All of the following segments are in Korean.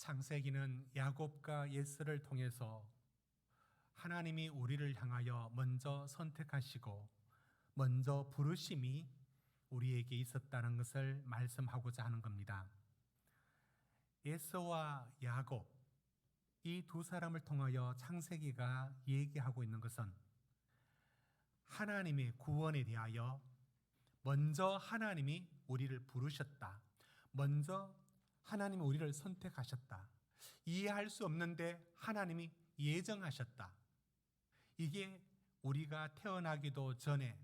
창세기는 야곱과 에서를 통해서 하나님이 우리를 향하여 먼저 선택하시고 먼저 부르심이 우리에게 있었다는 것을 말씀하고자 하는 겁니다. 에서와 야곱, 이 두 사람을 통하여 창세기가 얘기하고 있는 것은 하나님의 구원에 대하여 먼저 하나님이 우리를 부르셨다. 먼저 하나님이 우리를 선택하셨다. 이해할 수 없는데 하나님이 예정하셨다. 이게 우리가 태어나기도 전에,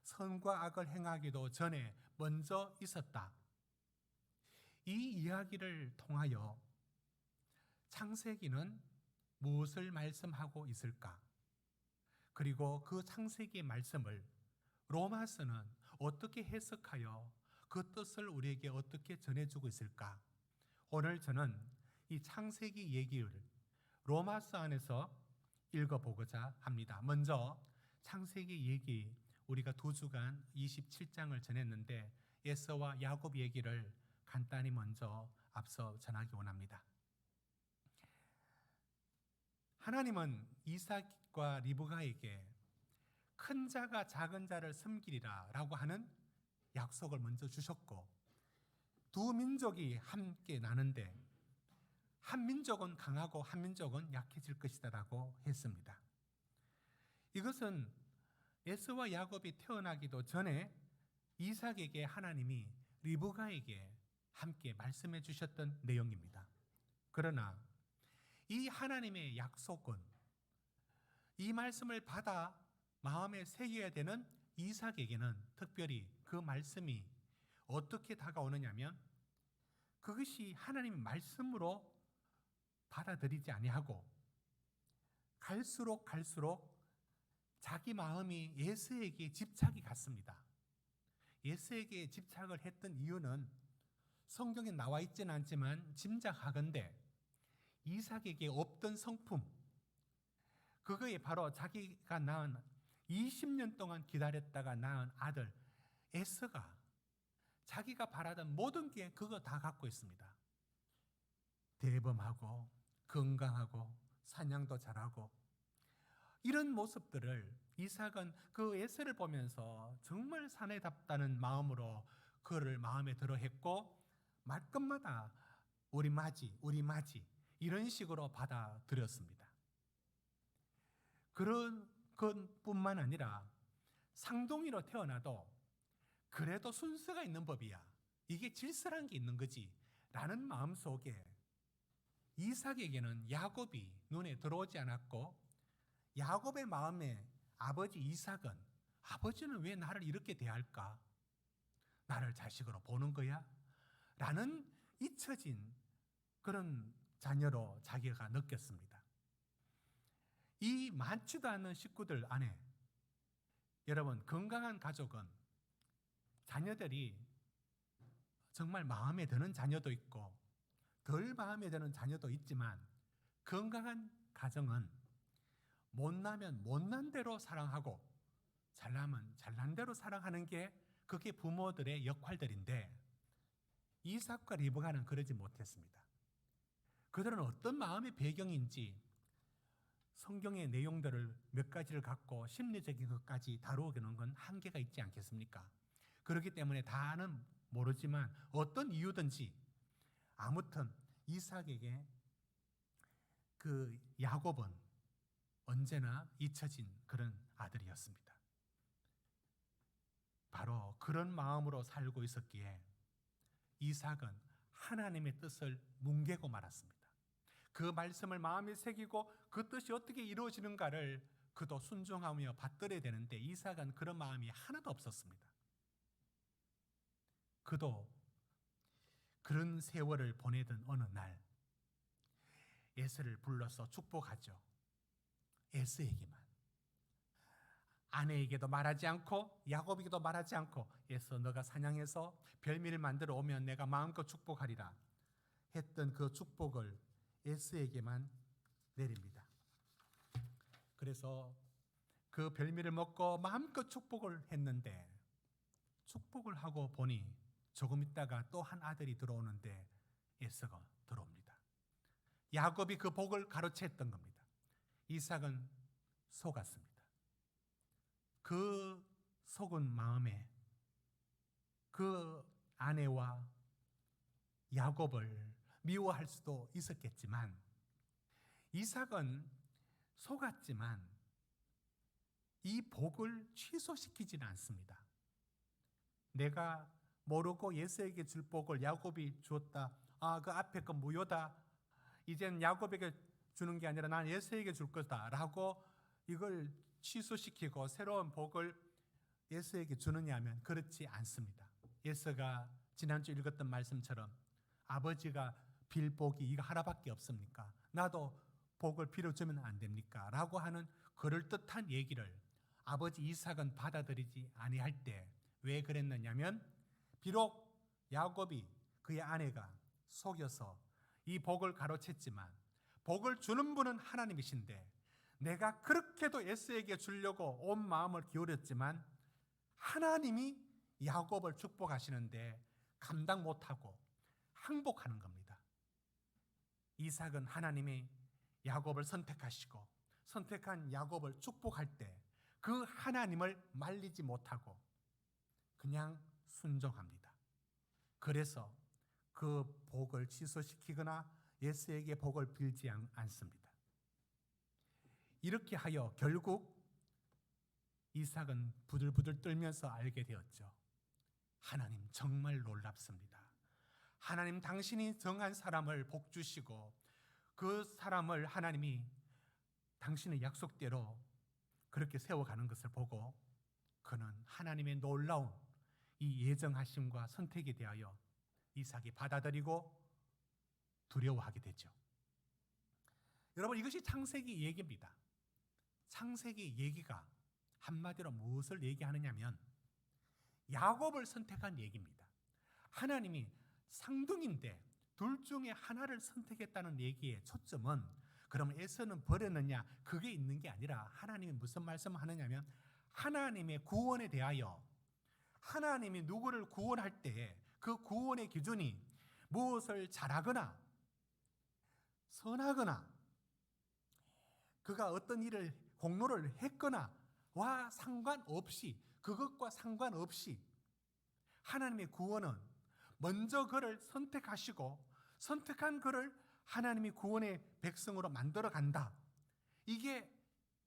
선과 악을 행하기도 전에 먼저 있었다. 이 이야기를 통하여 창세기는 무엇을 말씀하고 있을까? 그리고 그 창세기의 말씀을 로마서는 어떻게 해석하여 그 뜻을 우리에게 어떻게 전해주고 있을까? 오늘 저는 이 창세기 얘기를 로마서 안에서 읽어보고자 합니다. 먼저 창세기 얘기, 우리가 2주간 27장을 전했는데 에서와 야곱 얘기를 간단히 먼저 앞서 전하기 원합니다. 하나님은 이삭과 리브가에게 큰 자가 작은 자를 섬기리라 라고 하는 약속을 먼저 주셨고, 두 민족이 함께 나는데 한 민족은 강하고 한 민족은 약해질 것이다 라고 했습니다. 이것은 에서와 야곱이 태어나기도 전에 이삭에게 하나님이 리브가에게 함께 말씀해 주셨던 내용입니다. 그러나 이 하나님의 약속은 이 말씀을 받아 마음에 새겨야 되는 이삭에게는 특별히 그 말씀이 어떻게 다가오느냐면 그것이 하나님의 말씀으로 받아들이지 아니하고 갈수록 자기 마음이 에서에게 집착이 갔습니다. 에서에게 집착을 했던 이유는 성경에 나와 있지는 않지만 짐작하건대 이삭에게 없던 성품, 그거에 바로 자기가 낳은 20년 동안 기다렸다가 낳은 아들 에서가 자기가 바라던 모든 게 그거 다 갖고 있습니다. 대범하고 건강하고 사냥도 잘하고 이런 모습들을 이삭은 그 에서를 보면서 정말 사내답다는 마음으로 그를 마음에 들어 했고 말끝마다 우리 마지 이런 식으로 받아들였습니다. 그런 것뿐만 아니라 쌍둥이로 태어나도 그래도 순서가 있는 법이야. 이게 질서란 게 있는 거지 라는 마음 속에 이삭에게는 야곱이 눈에 들어오지 않았고 야곱의 마음에 아버지 이삭은 아버지는 왜 나를 이렇게 대할까? 나를 자식으로 보는 거야? 라는 잊혀진 그런 자녀로 자기가 느꼈습니다. 이 많지도 않은 식구들 안에 여러분 건강한 가족은 자녀들이 정말 마음에 드는 자녀도 있고 덜 마음에 드는 자녀도 있지만 건강한 가정은 못나면 못난 대로 사랑하고 잘나면 잘난 대로 사랑하는 게 그게 부모들의 역할들인데 이삭과 리브가는 그러지 못했습니다. 그들은 어떤 마음의 배경인지 성경의 내용들을 몇 가지를 갖고 심리적인 것까지 다루는 건 한계가 있지 않겠습니까? 그렇기 때문에 다는 모르지만 어떤 이유든지 아무튼 이삭에게 그 야곱은 언제나 잊혀진 그런 아들이었습니다. 바로 그런 마음으로 살고 있었기에 이삭은 하나님의 뜻을 뭉개고 말았습니다. 그 말씀을 마음에 새기고 그 뜻이 어떻게 이루어지는가를 그도 순종하며 받들어야 되는데 이삭은 그런 마음이 하나도 없었습니다. 그도 그런 세월을 보내던 어느 날 에서를 불러서 축복하죠. 에서에게만. 아내에게도 말하지 않고 야곱에게도 말하지 않고 에서 너가 사냥해서 별미를 만들어 오면 내가 마음껏 축복하리라 했던 그 축복을 에서에게만 내립니다. 그래서 그 별미를 먹고 마음껏 축복을 했는데 축복을 하고 보니 조금 있다가 또 한 아들이 들어오는데 에서가 들어옵니다. 야곱이 그 복을 가로챘던 겁니다. 이삭은 속았습니다. 그 속은 마음에 그 아내와 야곱을 미워할 수도 있었겠지만 이삭은 속았지만 이 복을 취소시키지는 않습니다. 내가 모르고 예서에게 줄 복을 야곱이 주었다. 그 앞에 건 무효다. 이제는 야곱에게 주는 게 아니라 난 예서에게 줄 거다 라고 이걸 취소시키고 새로운 복을 예서에게 주느냐 하면 그렇지 않습니다. 예서가 지난주 읽었던 말씀처럼 아버지가 빌 복이 이거 하나밖에 없습니까? 나도 복을 빌어주면 안 됩니까? 라고 하는 그럴듯한 얘기를 아버지 이삭은 받아들이지 아니할 때 왜 그랬느냐면 비록 야곱이 그의 아내가 속여서 이 복을 가로챘지만 복을 주는 분은 하나님이신데 내가 그렇게도 에서에게 주려고 온 마음을 기울였지만 하나님이 야곱을 축복하시는데 감당 못하고 항복하는 겁니다. 이삭은 하나님이 야곱을 선택하시고 선택한 야곱을 축복할 때 그 하나님을 말리지 못하고 그냥 순종합니다. 그래서 그 복을 취소시키거나 예스에게 복을 빌지 않습니다. 이렇게 하여 결국 이삭은 부들부들 떨면서 알게 되었죠. 하나님 정말 놀랍습니다. 하나님 당신이 정한 사람을 복 주시고 그 사람을 하나님이 당신의 약속대로 그렇게 세워가는 것을 보고 그는 하나님의 놀라운 이 예정하심과 선택에 대하여 이삭이 받아들이고 두려워하게 되죠. 여러분 이것이 창세기 얘기입니다. 창세기 얘기가 한마디로 무엇을 얘기하느냐면 야곱을 선택한 얘기입니다. 하나님이 쌍둥이인데 둘 중에 하나를 선택했다는 얘기의 초점은 그럼 에서는 버렸느냐 그게 있는 게 아니라 하나님이 무슨 말씀을 하느냐면 하나님의 구원에 대하여 하나님이 누구를 구원할 때 그 구원의 기준이 무엇을 잘하거나 선하거나 그가 어떤 일을 공로를 했거나와 상관없이 그것과 상관없이 하나님의 구원은 먼저 그를 선택하시고 선택한 그를 하나님이 구원의 백성으로 만들어 간다. 이게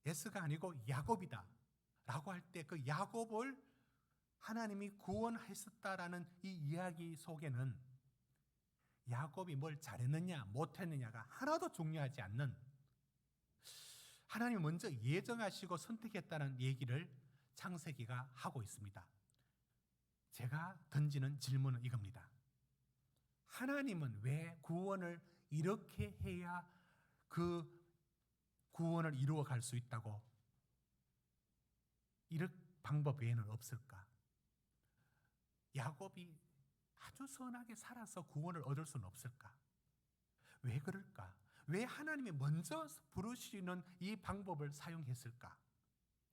에스가 아니고 야곱이다 라고 할 때 그 야곱을 하나님이 구원했었다라는 이 이야기 속에는 야곱이 뭘 잘했느냐 못했느냐가 하나도 중요하지 않는 하나님이 먼저 예정하시고 선택했다는 얘기를 창세기가 하고 있습니다. 제가 던지는 질문은 이겁니다. 하나님은 왜 구원을 이렇게 해야 그 구원을 이루어 갈 수 있다고 이런 방법 외에는 없을까? 야곱이 아주 선하게 살아서 구원을 얻을 수는 없을까? 왜 그럴까? 왜 하나님이 먼저 부르시는 이 방법을 사용했을까?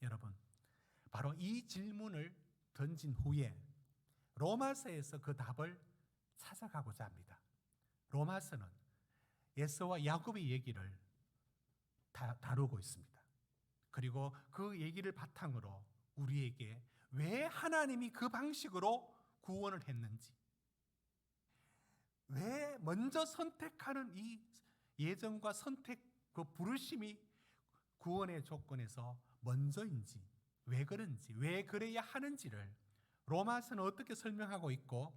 여러분, 바로 이 질문을 던진 후에 로마서에서 그 답을 찾아가고자 합니다. 로마서는 에서와 야곱의 얘기를 다루고 있습니다. 그리고 그 얘기를 바탕으로 우리에게 왜 하나님이 그 방식으로 구원을 했는지, 왜 먼저 선택하는 이 예정과 선택 그 부르심이 구원의 조건에서 먼저인지, 왜 그런지, 왜 그래야 하는지를 로마서는 어떻게 설명하고 있고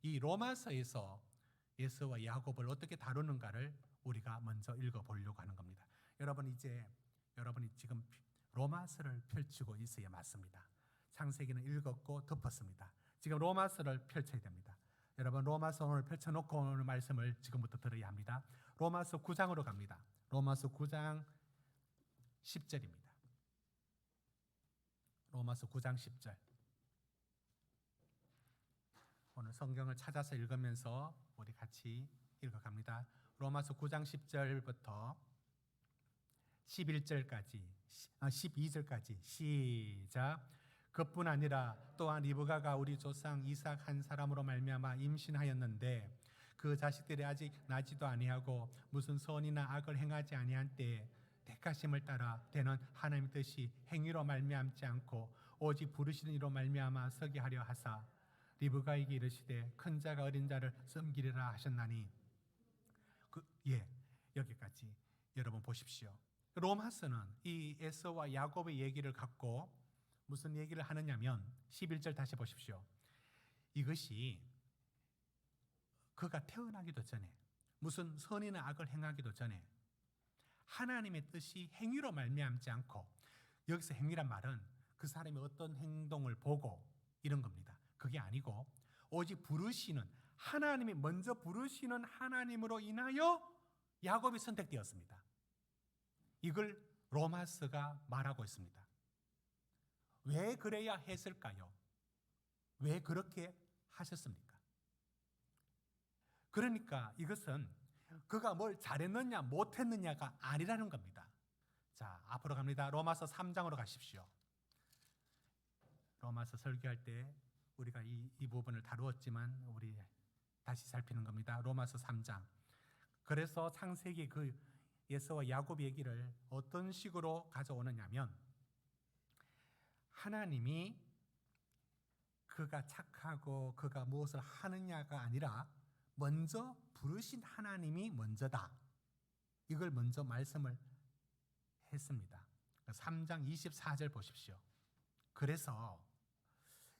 이 로마서에서 에서와 야곱을 어떻게 다루는가를 우리가 먼저 읽어보려고 하는 겁니다. 여러분이 지금 로마서를 펼치고 있어야 맞습니다. 창세기는 읽었고 덮었습니다. 지금 로마서를 펼쳐야 됩니다. 여러분 로마서 오늘 펼쳐놓고 오늘 말씀을 지금부터 들어야 합니다. 로마서 9장으로 갑니다. 로마서 9장 10절입니다. 로마서 9장 10절. 오늘 성경을 찾아서 읽으면서 우리 같이 읽어갑니다. 로마서 9장 10절부터 11절까지 12절까지 시작. 그뿐 아니라 또한 리브가가 우리 조상 이삭 한 사람으로 말미암아 임신하였는데 그 자식들이 아직 나지도 아니하고 무슨 선이나 악을 행하지 아니한 때에 택하심을 따라 되는 하나님의 뜻이 행위로 말미암지 않고 오직 부르시는 이로 말미암아 서게 하려 하사 리브가에게 이르시되 큰 자가 어린 자를 섬기리라 하셨나니 여기까지 여러분 보십시오. 로마서는 이 에서와 야곱의 얘기를 갖고 무슨 얘기를 하느냐면 11절 다시 보십시오. 이것이 그가 태어나기도 전에 무슨 선이나 악을 행하기도 전에 하나님의 뜻이 행위로 말미암지 않고, 여기서 행위란 말은 그 사람이 어떤 행동을 보고 이런 겁니다. 그게 아니고 오직 부르시는 하나님이 먼저 부르시는 하나님으로 인하여 야곱이 선택되었습니다. 이걸 로마서가 말하고 있습니다. 왜 그래야 했을까요? 왜 그렇게 하셨습니까? 그러니까 이것은 그가 뭘 잘했느냐 못했느냐가 아니라는 겁니다. 자, 앞으로 갑니다. 로마서 3장으로 가십시오. 로마서 설교할 때 우리가 이 부분을 다루었지만 우리 다시 살피는 겁니다. 로마서 3장. 그래서 창세기 그 에서와 야곱 얘기를 어떤 식으로 가져오느냐면, 하나님이 그가 착하고 그가 무엇을 하느냐가 아니라 먼저 부르신 하나님이 먼저다. 이걸 먼저 말씀을 했습니다. 3장 24절 보십시오. 그래서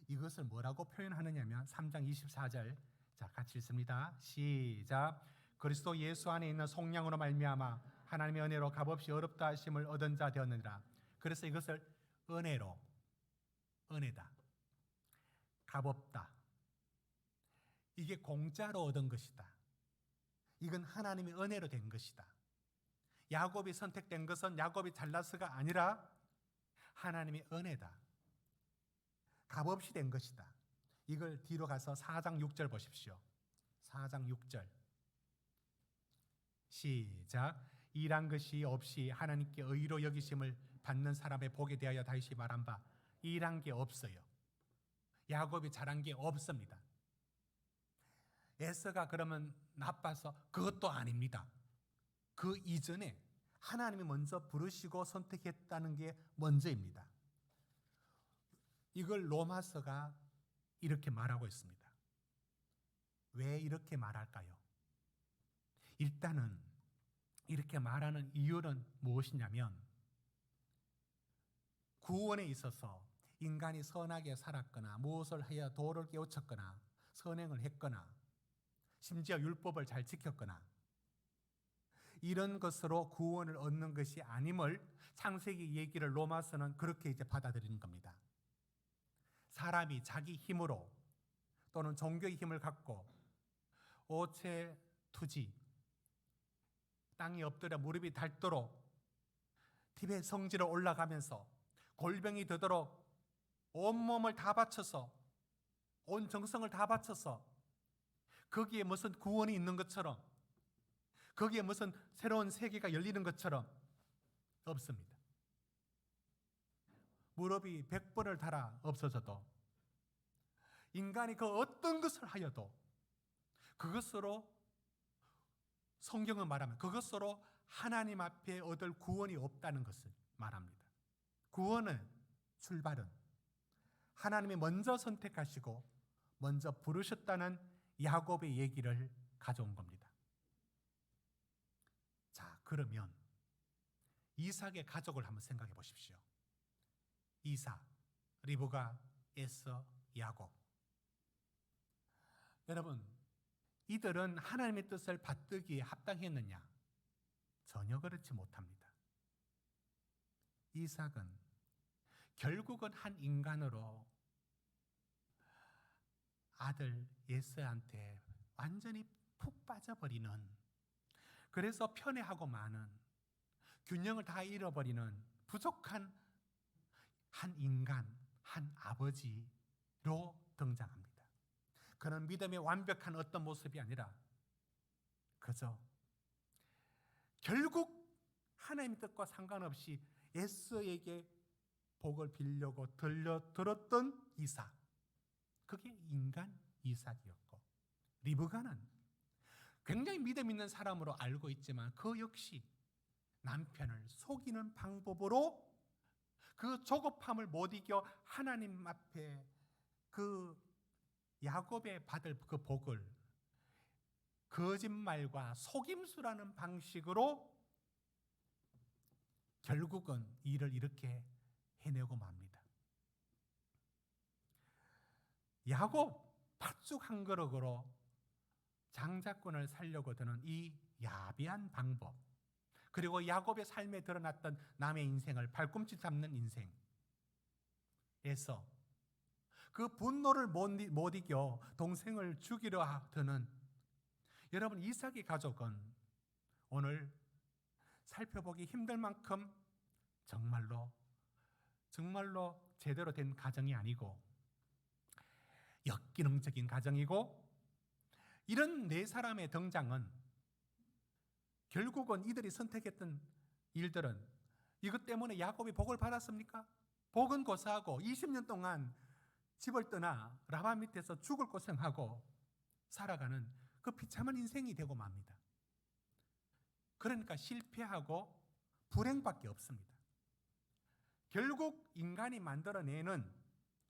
이것을 뭐라고 표현하느냐면 3장 24절, 자 같이 읽습니다. 시작. 그리스도 예수 안에 있는 속량으로 말미암아 하나님의 은혜로 값없이 어렵다 하심을 얻은 자 되었느니라. 그래서 이것을 은혜다, 값없다, 이게 공짜로 얻은 것이다, 이건 하나님의 은혜로 된 것이다. 야곱이 선택된 것은 야곱이 잘나서가 아니라 하나님의 은혜다, 값없이 된 것이다. 이걸 뒤로 가서 4장 6절 보십시오. 4장 6절 시작. 일한 것이 없이 하나님께 의로 여기심을 받는 사람의 복에 대하여 다시 말한 바, 일한 게 없어요. 야곱이 잘한 게 없습니다. 에서가 그러면 나빠서 그것도 아닙니다. 그 이전에 하나님이 먼저 부르시고 선택했다는 게 먼저입니다. 이걸 로마서가 이렇게 말하고 있습니다. 왜 이렇게 말할까요? 일단은 이렇게 말하는 이유는 무엇이냐면, 구원에 있어서 인간이 선하게 살았거나 무엇을 해야 도를 깨우쳤거나 선행을 했거나 심지어 율법을 잘 지켰거나 이런 것으로 구원을 얻는 것이 아님을 창세기 얘기를 로마서는 그렇게 이제 받아들이는 겁니다. 사람이 자기 힘으로 또는 종교의 힘을 갖고 오체 투지, 땅이 엎드려 무릎이 닳도록 티베트 성지로 올라가면서 골병이 되도록 온몸을 다 바쳐서, 온 정성을 다 바쳐서 거기에 무슨 구원이 있는 것처럼, 거기에 무슨 새로운 세계가 열리는 것처럼 없습니다. 무릎이 100번을 달아 없어져도, 인간이 그 어떤 것을 하여도 그것으로, 성경은 말하면 그것으로 하나님 앞에 얻을 구원이 없다는 것을 말합니다. 구원은, 출발은 하나님이 먼저 선택하시고 먼저 부르셨다는 야곱의 얘기를 가져온 겁니다. 자, 그러면 이삭의 가족을 한번 생각해 보십시오. 이삭, 리브가, 에서, 야곱. 여러분, 이들은 하나님의 뜻을 받들기에 합당했느냐? 전혀 그렇지 못합니다. 이삭은 결국은 한 인간으로 아들 에서한테 완전히 푹 빠져버리는, 그래서 편애하고 마는, 균형을 다 잃어버리는 부족한 한 인간, 한 아버지로 등장합니다. 그는 믿음의 완벽한 어떤 모습이 아니라 그저 결국 하나님의 뜻과 상관없이 에서에게 복을 빌려고 들었던 이삭, 그게 인간 이삭이었고, 리브가는 굉장히 믿음 있는 사람으로 알고 있지만 그 역시 남편을 속이는 방법으로 그 조급함을 못 이겨 하나님 앞에 그 야곱의 받을 그 복을 거짓말과 속임수라는 방식으로 결국은 일을 이렇게 해내고 맙니다. 야곱 팥죽 한 그릇으로 장자권을 살려고 드는 이 야비한 방법, 그리고 야곱의 삶에 드러났던 남의 인생을 발꿈치 잡는 인생에서 그 분노를 못 이겨 동생을 죽이려 드는 여러분, 이삭의 가족은 오늘 살펴보기 힘들 만큼 정말로 제대로 된 가정이 아니고 역기능적인 가정이고, 이런 네 사람의 등장은 결국은 이들이 선택했던 일들은 이것 때문에 야곱이 복을 받았습니까? 복은 고사하고 20년 동안 집을 떠나 라반 밑에서 죽을 고생하고 살아가는 그 비참한 인생이 되고 맙니다. 그러니까 실패하고 불행밖에 없습니다. 결국 인간이 만들어내는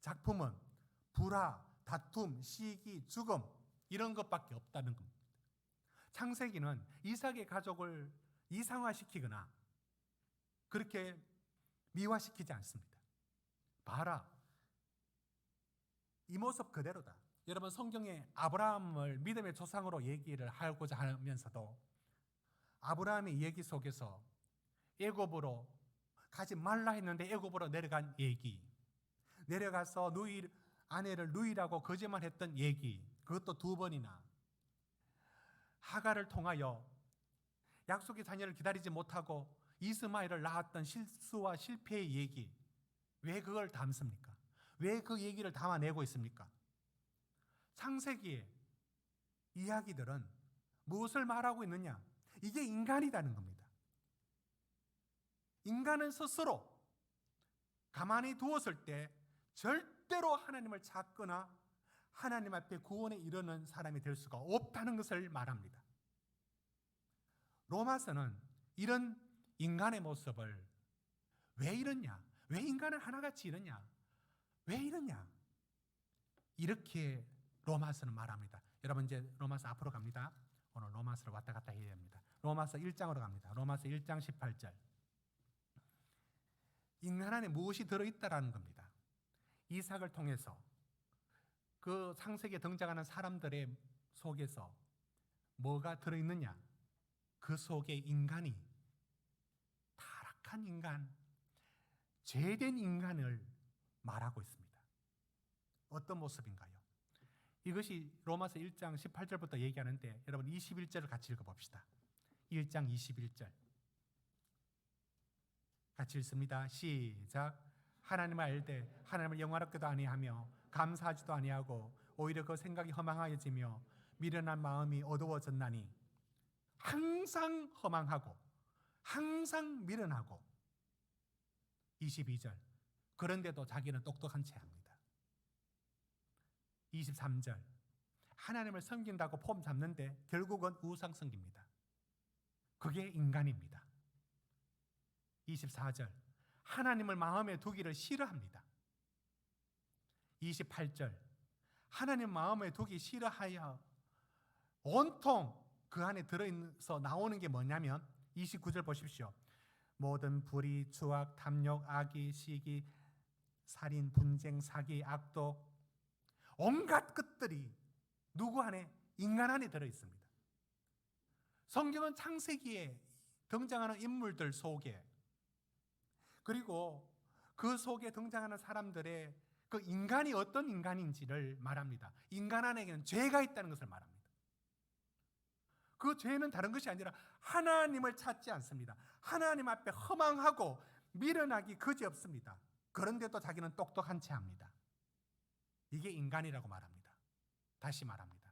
작품은 불화, 다툼, 시기, 죽음, 이런 것밖에 없다는 겁니다. 창세기는 이삭의 가족을 이상화시키거나 그렇게 미화시키지 않습니다. 봐라, 이 모습 그대로다. 여러분, 성경에 아브라함을 믿음의 조상으로 얘기를 하고자 하면서도 아브라함의 얘기 속에서 애굽으로 가지 말라 했는데 애굽으로 내려간 얘기, 내려가서 아내를 누이라고 거짓말했던 얘기, 그것도 2번이나, 하갈을 통하여 약속의 자녀를 기다리지 못하고 이스마엘을 낳았던 실수와 실패의 얘기, 왜 그걸 담습니까? 왜 그 얘기를 담아내고 있습니까? 창세기의 이야기들은 무엇을 말하고 있느냐? 이게 인간이라는 겁니다. 인간은 스스로 가만히 두었을 때 절대로 하나님을 찾거나 하나님 앞에 구원에 이르는 사람이 될 수가 없다는 것을 말합니다. 로마서는 이런 인간의 모습을 왜 이러냐? 왜 인간은 하나같이 이러냐? 왜 이러냐? 이렇게 로마서는 말합니다. 여러분, 이제 로마서 앞으로 갑니다. 오늘 로마서를 왔다 갔다 해야 합니다. 로마서 1장으로 갑니다. 로마서 1장 18절. 인간 안에 무엇이 들어있다라는 겁니다. 이삭을 통해서 그 창세기에 등장하는 사람들의 속에서 뭐가 들어있느냐? 그 속에 인간이, 타락한 인간, 죄된 인간을 말하고 있습니다. 어떤 모습인가요? 이것이 로마서 1장 18절부터 얘기하는데, 여러분 21절을 같이 읽어봅시다. 1장 21절 같이 읽습니다. 시작. 하나님을 알되 하나님을 영화롭게도 아니하며 감사하지도 아니하고 오히려 그 생각이 허망하여지며 미련한 마음이 어두워졌나니, 항상 허망하고 항상 미련하고. 22절. 그런데도 자기는 똑똑한 채 합니다. 23절. 하나님을 섬긴다고 폼 잡는데 결국은 우상 섬깁니다. 그게 인간입니다. 24절. 하나님을 마음에 두기를 싫어합니다. 28절. 하나님 마음에 두기 싫어하여 온통 그 안에 들어있어 나오는 게 뭐냐면 29절 보십시오. 모든 불의, 추악, 탐욕, 악의, 시기, 살인, 분쟁, 사기, 악독, 온갖 것들이 누구 안에? 인간 안에 들어있습니다. 성경은 창세기에 등장하는 인물들 속에, 그리고 그 속에 등장하는 사람들의 그 인간이 어떤 인간인지를 말합니다. 인간 안에는 죄가 있다는 것을 말합니다. 그 죄는 다른 것이 아니라 하나님을 찾지 않습니다. 하나님 앞에 허망하고 미련하기 그지없습니다. 그런데도 자기는 똑똑한 채 합니다. 이게 인간이라고 말합니다. 다시 말합니다.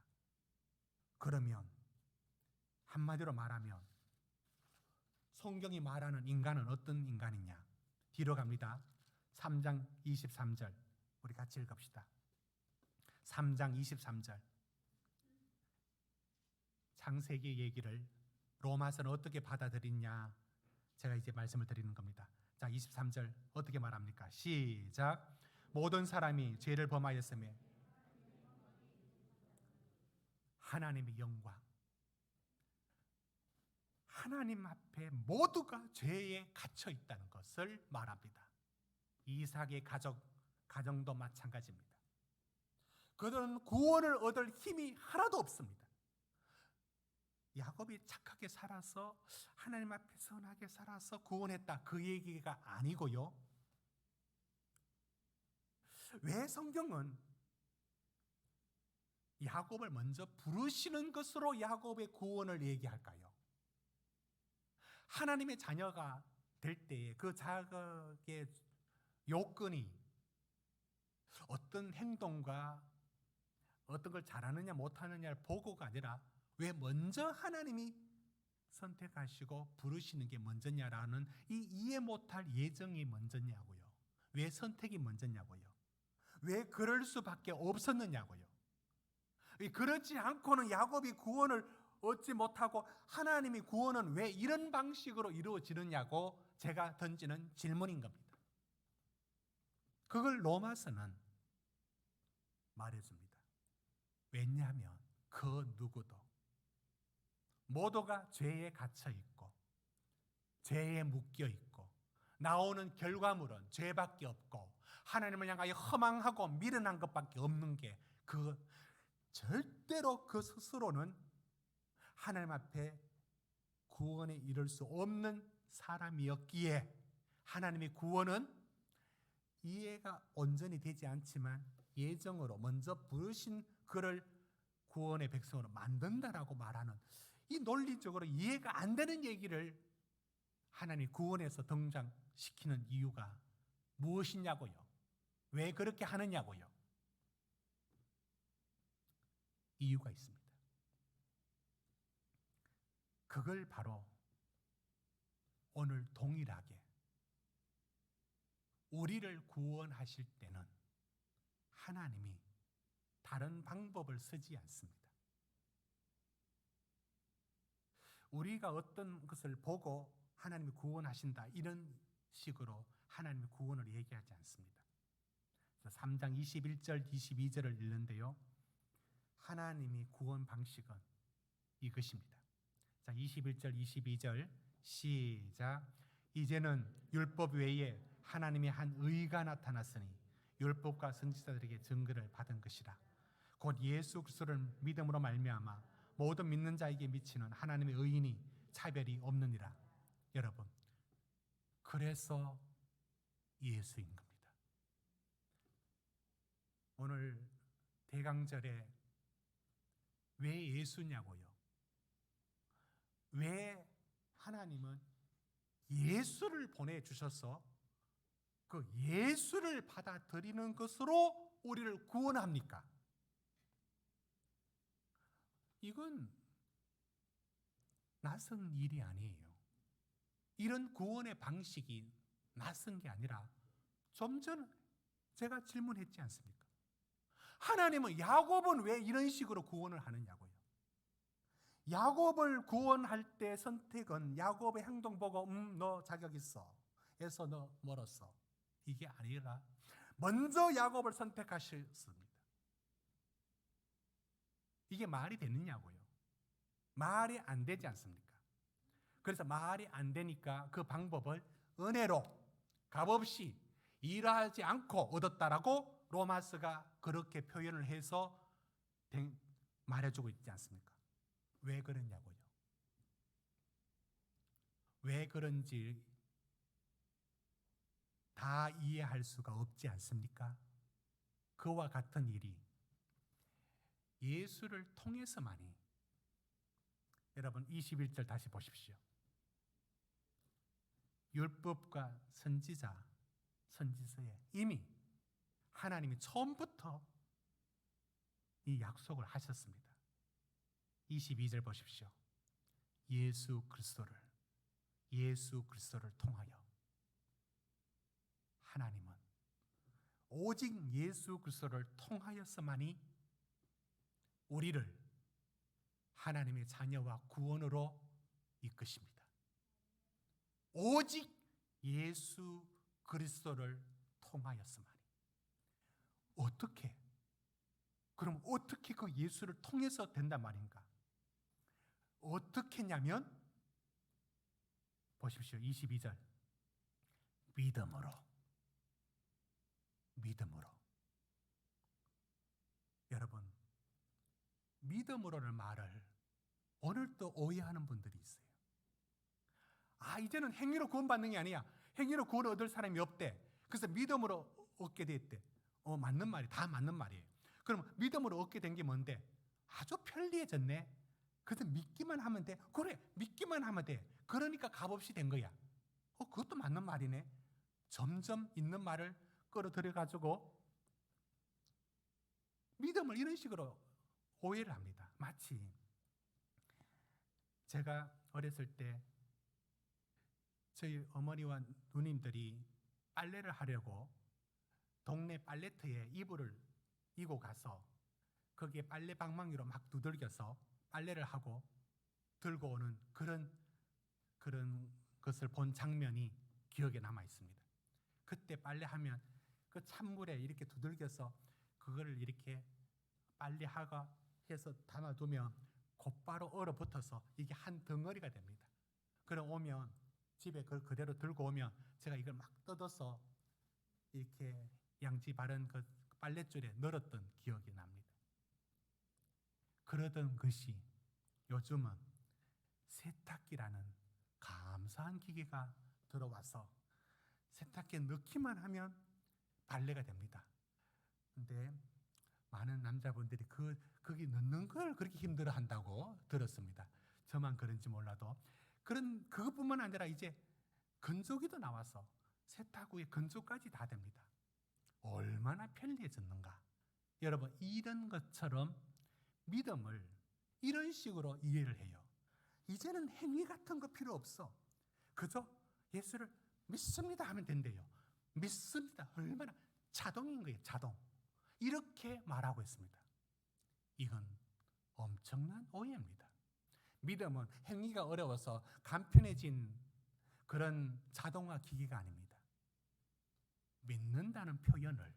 그러면 한마디로 말하면 성경이 말하는 인간은 어떤 인간이냐? 뒤로 갑니다. 3장 23절 우리 같이 읽읍시다. 3장 23절. 창세기 얘기를 로마서는 어떻게 받아들이냐, 제가 이제 말씀을 드리는 겁니다. 자, 23절 어떻게 말합니까? 시작. 모든 사람이 죄를 범하였으며 하나님의 영광, 하나님 앞에 모두가 죄에 갇혀 있다는 것을 말합니다. 이삭의 가정도 마찬가지입니다. 그들은 구원을 얻을 힘이 하나도 없습니다. 야곱이 착하게 살아서 하나님 앞에 선하게 살아서 구원했다, 그 얘기가 아니고요. 왜 성경은 야곱을 먼저 부르시는 것으로 야곱의 구원을 얘기할까요? 하나님의 자녀가 될 때에 그 자격의 요건이 어떤 행동과 어떤 걸 잘하느냐 못하느냐를 보고가 아니라 왜 먼저 하나님이 선택하시고 부르시는 게 먼저냐라는 이 이해 못할 예정이 먼저냐고요. 왜 선택이 먼저냐고요. 왜 그럴 수밖에 없었느냐고요. 그렇지 않고는 야곱이 구원을 얻지 못하고 하나님이 구원은 왜 이런 방식으로 이루어지느냐고 제가 던지는 질문인 겁니다. 그걸 로마서는 말해줍니다. 왜냐하면 그 누구도 모두가 죄에 갇혀 있고 죄에 묶여 있고 나오는 결과물은 죄밖에 없고 하나님을 향하여 허망하고 미련한 것밖에 없는 게 그 절대로 그 스스로는 하나님 앞에 구원에 이를 수 없는 사람이었기에 하나님의 구원은 이해가 온전히 되지 않지만 예정으로 먼저 부르신 그를 구원의 백성으로 만든다라고 말하는 이 논리적으로 이해가 안 되는 얘기를 하나님이 구원에서 등장시키는 이유가 무엇이냐고요. 왜 그렇게 하느냐고요. 이유가 있습니다. 그걸 바로 오늘 동일하게 우리를 구원하실 때는 하나님이 다른 방법을 쓰지 않습니다. 우리가 어떤 것을 보고 하나님이 구원하신다 이런 식으로 하나님의 구원을 얘기하지 않습니다. 3장 21절 22절을 읽는데요. 하나님의 구원 방식은 이것입니다. 자, 21절 22절 시작. 이제는 율법 외에 하나님의 한 의가 나타났으니 율법과 선지자들에게 증거를 받은 것이라. 곧 예수 그리스도를 믿음으로 말미암아 모든 믿는 자에게 미치는 하나님의 의인이 차별이 없느니라. 여러분, 그래서 예수인 겁니다. 오늘 대강절에 왜 예수냐고요? 왜 하나님은 예수를 보내주셔서 그 예수를 받아들이는 것으로 우리를 구원합니까? 이건 낯선 일이 아니에요. 이런 구원의 방식이 낯선 게 아니라 좀 전 제가 질문했지 않습니까? 하나님은 야곱은 왜 이런 식으로 구원을 하느냐고요. 야곱을 구원할 때 선택은 야곱의 행동 보고 너 자격 있어 해서 너 멀었어 이게 아니라 먼저 야곱을 선택하셨습니다. 이게 말이 되느냐고요. 말이 안 되지 않습니까? 그래서 말이 안 되니까 그 방법을 은혜로 값없이 일하지 않고 얻었다라고 로마서가 그렇게 표현을 해서 말해주고 있지 않습니까? 왜 그러냐고요. 왜 그런지 다 이해할 수가 없지 않습니까? 그와 같은 일이 예수를 통해서만이. 여러분 21절 다시 보십시오. 율법과 선지서에 이미 하나님이 처음부터 이 약속을 하셨습니다. 22절 보십시오. 예수 그리스도를 통하여 하나님은 오직 예수 그리스도를 통하여서만이 우리를 하나님의 자녀와 구원으로 이끄십니다. 오직 예수 그리스도를 통하였으마니. 어떻게? 그럼 어떻게 그 예수를 통해서 된단 말인가? 어떻게 했냐면 보십시오. 22절. 믿음으로. 여러분, 믿음으로는 말을 오늘도 오해하는 분들이 있어요. 이제는 행위로 구원받는 게 아니야. 행위로 구원 얻을 사람이 없대. 그래서 믿음으로 얻게 됐대. 맞는 말이 다 맞는 말이에요. 그럼 믿음으로 얻게 된 게 뭔데? 아주 편리해졌네. 그래서 믿기만 하면 돼. 그래, 믿기만 하면 돼. 그러니까 값없이 된 거야. 그것도 맞는 말이네. 점점 있는 말을 끌어들여가지고 믿음을 이런 식으로 오해를 합니다. 마치 제가 어렸을 때 저희 어머니와 누님들이 빨래를 하려고 동네 빨래터에 이불을 이고 가서 거기에 빨래 방망이로 막 두들겨서 빨래를 하고 들고 오는 그런 것을 본 장면이 기억에 남아 있습니다. 그때 빨래하면 그 찬물에 이렇게 두들겨서 그거를 이렇게 빨래하고 해서 담아두면 곧바로 얼어붙어서 이게 한 덩어리가 됩니다. 그럼 오면 집에 그걸 그대로 들고 오면 제가 이걸 막 뜯어서 이렇게 양지 바른 그 빨랫줄에 널었던 기억이 납니다. 그러던 것이 요즘은 세탁기라는 감사한 기계가 들어와서 세탁기에 넣기만 하면 빨래가 됩니다. 근데 많은 남자분들이 거기 넣는 걸 그렇게 힘들어 한다고 들었습니다. 저만 그런지 몰라도. 그것뿐만 아니라 이제 건조기도 나와서 세탁 후에 건조까지 다 됩니다. 얼마나 편리해졌는가. 여러분, 이런 것처럼 믿음을 이런 식으로 이해를 해요. 이제는 행위 같은 거 필요 없어. 그저 예수를 믿습니다 하면 된대요. 믿습니다. 얼마나 자동인 거예요. 자동. 이렇게 말하고 있습니다. 이건 엄청난 오해입니다. 믿음은 행위가 어려워서 간편해진 그런 자동화 기기가 아닙니다. 믿는다는 표현을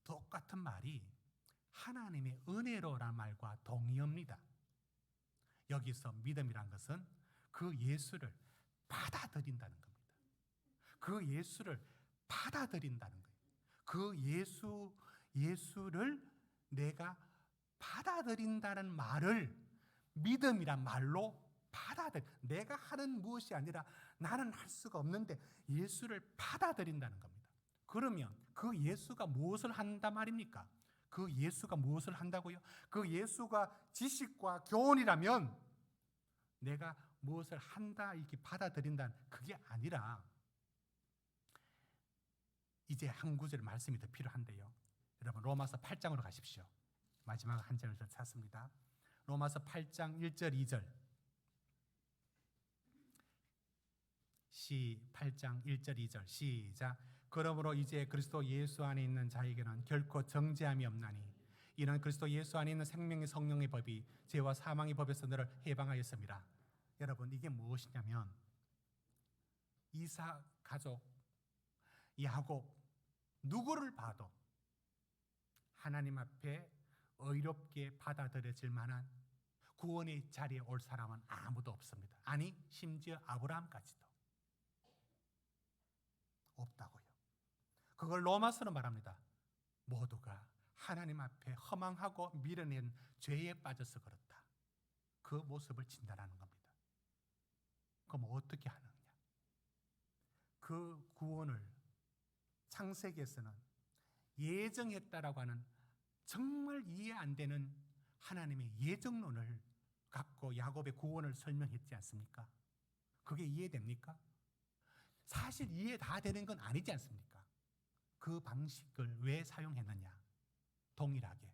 똑같은 말이 하나님의 은혜로라는 말과 동의합니다. 여기서 믿음이란 것은 그 예수를 받아들인다는 겁니다. 그 예수를 받아들인다는 거예요. 그 예수를 내가 받아들인다는 말을 믿음이란 말로 내가 하는 무엇이 아니라 나는 할 수가 없는데 예수를 받아들인다는 겁니다. 그러면 그 예수가 무엇을 한단 말입니까? 그 예수가 무엇을 한다고요? 그 예수가 지식과 교훈이라면 내가 무엇을 한다 이렇게 받아들인다는 그게 아니라 이제 한 구절 말씀이 더 필요한데요. 여러분 로마서 8장으로 가십시오. 마지막 한 절을 더 찾습니다. 로마서 8장 1절 2절 8장 1절 2절 시작. 그러므로 이제 그리스도 예수 안에 있는 자에게는 결코 정죄함이 없나니 이는 그리스도 예수 안에 있는 생명의 성령의 법이 죄와 사망의 법에서 너를 해방하였습니다. 여러분 이게 무엇이냐면 이삭 가족 야곱 누구를 봐도 하나님 앞에 의롭게 받아들여질 만한 구원의 자리에 올 사람은 아무도 없습니다. 아니 심지어 아브라함까지도 없다고요. 그걸 로마서는 말합니다. 모두가 하나님 앞에 허망하고 밀어낸 죄에 빠져서 그렇다. 그 모습을 진단하는 겁니다. 그럼 어떻게 하느냐? 그 구원을 창세기에서는 예정했다라고 하는 정말 이해 안 되는 하나님의 예정론을 갖고 야곱의 구원을 설명했지 않습니까? 그게 이해됩니까? 사실 이해 다 되는 건 아니지 않습니까? 그 방식을 왜 사용했느냐? 동일하게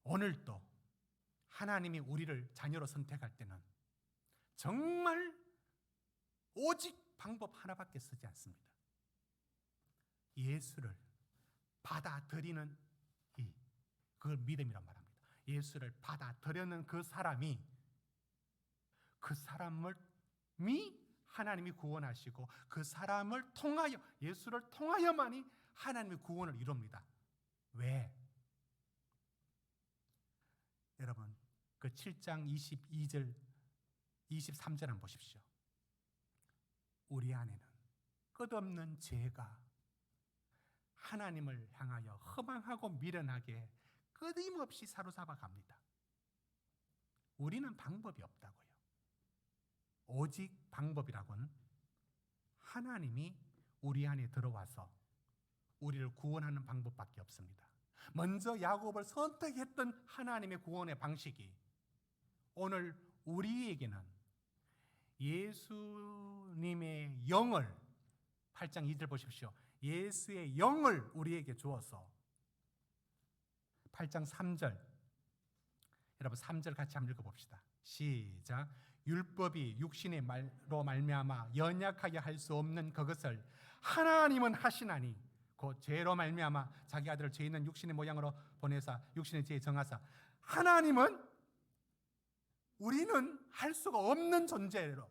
오늘도 하나님이 우리를 자녀로 선택할 때는 정말 오직 방법 하나밖에 쓰지 않습니다. 예수를 받아들이는 그걸 믿음이란 말합니다. 예수를 받아들여는 그 사람이 하나님이 구원하시고 그 사람을 통하여, 예수를 통하여만이 하나님의 구원을 이룹니다. 왜? 여러분, 그 7장 22절 23절 한번 보십시오. 우리 안에는 끝없는 죄가 하나님을 향하여 허망하고 미련하게 끊임없이 사로잡아 갑니다. 우리는 방법이 없다고요. 오직 방법이라고는 하나님이 우리 안에 들어와서 우리를 구원하는 방법밖에 없습니다. 먼저 야곱을 선택했던 하나님의 구원의 방식이 오늘 우리에게는 예수님의 영을, 8장 2절 보십시오. 예수의 영을 우리에게 주어서 8장 3절, 여러분 3절 같이 한번 읽어봅시다. 시작. 율법이 육신의 말로 말미암아 연약하게 할 수 없는 그것을 하나님은 하시나니 그 죄로 말미암아 자기 아들을 죄 있는 육신의 모양으로 보내사 육신의 죄에 정하사. 하나님은 우리는 할 수가 없는 존재로,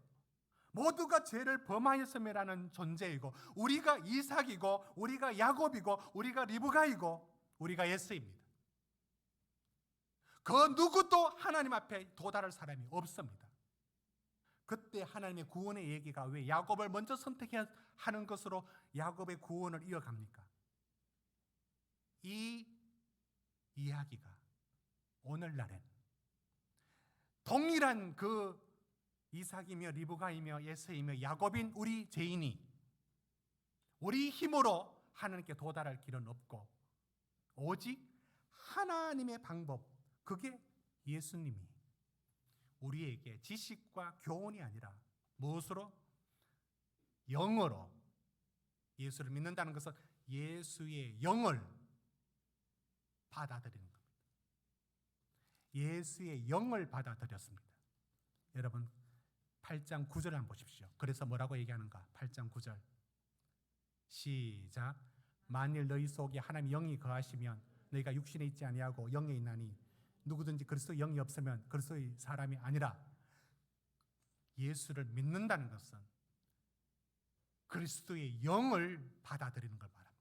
모두가 죄를 범하였음이라는 존재이고, 우리가 이삭이고 우리가 야곱이고 우리가 리브가이고 우리가 에서입니다. 그 누구도 하나님 앞에 도달할 사람이 없습니다. 그때 하나님의 구원의 얘기가 왜 야곱을 먼저 선택하는 것으로 야곱의 구원을 이어갑니까? 이 이야기가 오늘날엔 동일한 그 이삭이며 리브가이며 에서이며 야곱인 우리 죄인이 우리 힘으로 하나님께 도달할 길은 없고 오직 하나님의 방법, 그게 예수님이 우리에게 지식과 교훈이 아니라 무엇으로? 영으로. 예수를 믿는다는 것은 예수의 영을 받아들이는 겁니다. 예수의 영을 받아들였습니다. 여러분 8장 9절 한번 보십시오. 그래서 뭐라고 얘기하는가? 8장 9절 시작. 만일 너희 속에 하나님의 영이 거하시면 너희가 육신에 있지 아니하고 영에 있나니 누구든지 그리스도 영이 없으면 그리스도의 사람이 아니라. 예수를 믿는다는 것은 그리스도의 영을 받아들이는 걸 말합니다.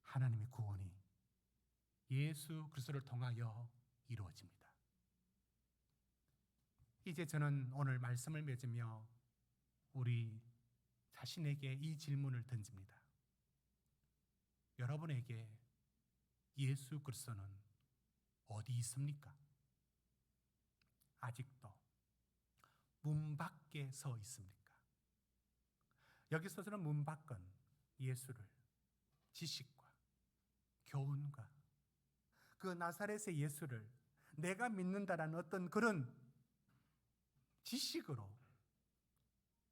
하나님의 구원이 예수 그리스도를 통하여 이루어집니다. 이제 저는 오늘 말씀을 맺으며 우리 자신에게 이 질문을 던집니다. 여러분에게 예수 그리스도는 어디 있습니까? 아직도 문 밖에 서 있습니까? 여기서는 문 밖은 예수를 지식과 교훈과 그 나사렛의 예수를 내가 믿는다라는 어떤 그런 지식으로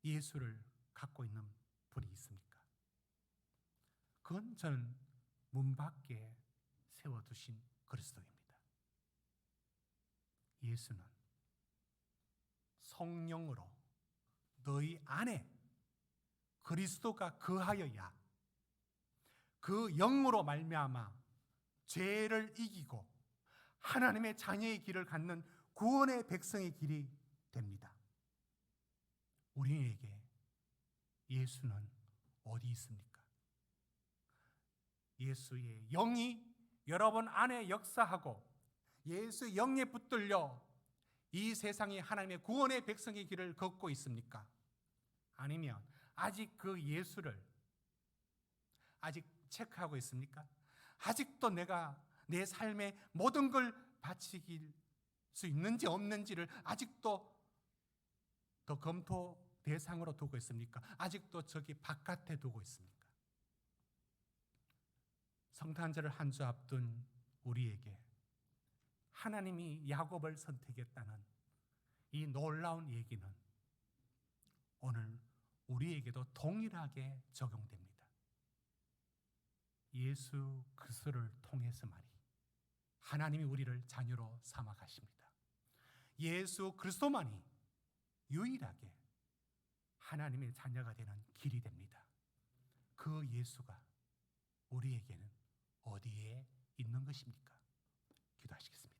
예수를 갖고 있는 분이 있습니까? 그건 저는 문 밖에 세워두신 그리스도입니다. 예수는 성령으로 너희 안에 그리스도가 거하여야 그 영으로 말미암아 죄를 이기고 하나님의 자녀의 길을 갖는 구원의 백성의 길이 됩니다. 우리에게 예수는 어디 있습니까? 예수의 영이 여러분 안에 역사하고 예수의 영에 붙들려 이 세상에 하나님의 구원의 백성의 길을 걷고 있습니까? 아니면 아직 그 예수를 아직 체크하고 있습니까? 아직도 내가 내 삶의 모든 걸 바칠 수 있는지 없는지를 아직도 더 검토 대상으로 두고 있습니까? 아직도 저기 바깥에 두고 있습니까? 성탄절을 한 주 앞둔 우리에게 하나님이 야곱을 선택했다는 이 놀라운 얘기는 오늘 우리에게도 동일하게 적용됩니다. 예수 그리스도를 통해서만이 하나님이 우리를 자녀로 삼아 가십니다. 예수 그리스도만이 유일하게 하나님의 자녀가 되는 길이 됩니다. 그 예수가 우리에게는 어디에 있는 것입니까? 기도하시겠습니다.